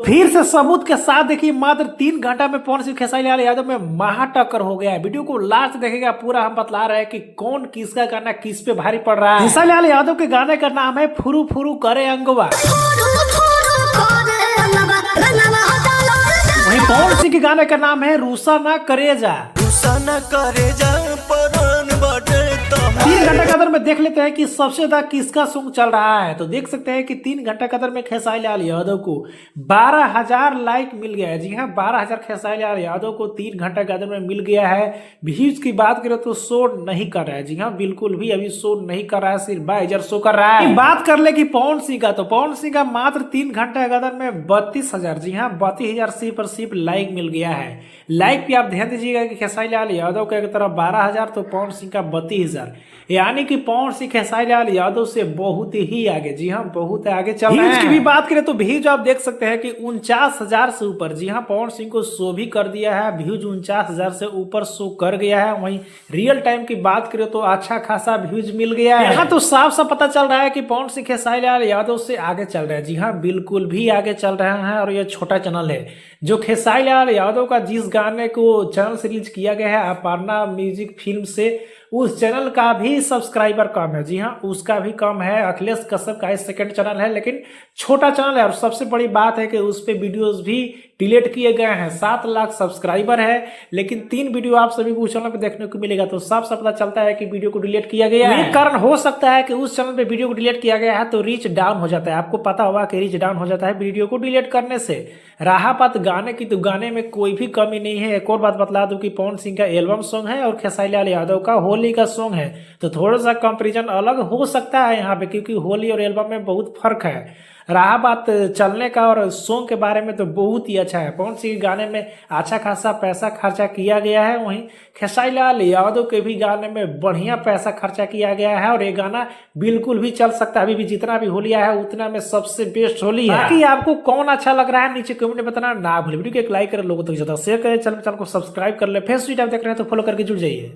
फिर से सबूत के साथ देखिए मात्र 3 घंटा में पवन सिंह खेसारी लाल यादव में महा टक्कर हो गया है। वीडियो को लास्ट देखेगा पूरा, हम बतला रहे हैं कि कौन किसका गाना किस पे भारी पड़ रहा है। खेसारी लाल यादव के गाने का नाम है फुरू फुरू करे अंगवा। वहीं पवन सिंह के गाने का नाम है रूसा ना करेजा। 3 घंटा के अंदर में देख लेते हैं कि सबसे ज्यादा किसका सॉन्ग चल रहा है। तो देख सकते हैं कि 3 घंटा के अंदर में खेसारी लाल यादव को 12,000 लाइक मिल गया है। जी हाँ, 12,000 खेसारी लाल यादव को 3 घंटा के अंदर में मिल गया है। व्यूज की बात करें तो शो नहीं कर रहा है। जी हाँ, बिल्कुल भी अभी शो नहीं कर रहा है, सिर्फ 22,000 शो कर रहा है। बात कर ले कि पवन सिंह का, तो पवन सिंह का मात्र 3 घंटा के अंदर में 32,000, जी हाँ 32,000 सिर्फ लाइक मिल गया है। लाइक पे आप ध्यान दीजिएगा कि खेसारी लाल यादव का एक तरफ 12,000 तो पवन सिंह का 32,000, यानी कि पवन सिंह खेसारी लाल यादव से बहुत ही आगे, जी हाँ बहुत आगे चल रहे हैं। की भी बात करें तो व्यूज आप देख सकते हैं कि 49,000 से ऊपर, जी हाँ पवन सिंह को शो भी कर दिया है। व्यूज 49,000 से ऊपर शो कर गया है। वहीं रियल टाइम की बात करें तो अच्छा खासा व्यूज मिल गया है। यहाँ तो साफ साफ पता चल रहा है कि पवन सिंह खेसारी लाल यादव से आगे चल रहे हैं। जी हाँ बिल्कुल भी आगे चल रहे हैं। और ये छोटा चैनल है जो खेसारी लाल यादव का जिस गाने को चैनल से रिलीज किया गया है अपर्णा म्यूजिक फिल्म से, उस चैनल का भी सब्सक्राइबर कम है। जी हाँ उसका भी कम है। अखिलेश कश्यप का सेकंड चैनल है, लेकिन छोटा चैनल है। और सबसे बड़ी बात है कि उस पे वीडियोस भी डिलीट किए गए हैं। 7 लाख सब्सक्राइबर है, लेकिन 3 वीडियो आप सभी को उस चैनल पे देखने को मिलेगा। तो साफ साफ पता चलता है कि वीडियो को डिलीट किया गया है। एक कारण हो सकता है कि उस चैनल पे वीडियो को डिलीट किया गया है तो रीच डाउन हो जाता है। आपको पता होगा कि रीच डाउन हो जाता है वीडियो को डिलीट करने से। रहा बात गाने की, तो गाने में कोई भी कमी नहीं है। एक और बात बतला दूं कि पवन सिंह का एल्बम सॉन्ग है और खेसारी लाल यादव का होली का सॉन्ग है। तो थोड़ा सा कंपैरिजन अलग हो सकता है यहाँ पे, क्योंकि होली और एल्बम में बहुत फर्क है। रहा बात चलने का और सॉन्ग के बारे में, तो बहुत ही अच्छा है। पवन सिंह के गाने में अच्छा खासा पैसा खर्चा किया गया है। वहीं खेसारी लाल यादव के भी गाने में बढ़िया पैसा खर्चा किया गया है। और ये गाना बिल्कुल भी चल सकता है। अभी भी जितना भी होली आया है उतना में सबसे बेस्ट होली है। बाकी आपको कौन अच्छा लग रहा है नीचे कमेंट में बताना ना भूलिए। वीडियो को एक लाइक करें, लोगों तक ज्यादा शेयर करें, चैनल को सब्सक्राइब कर ले। फेसबुक देख रहे हैं तो फॉलो करके जुड़ जाइए।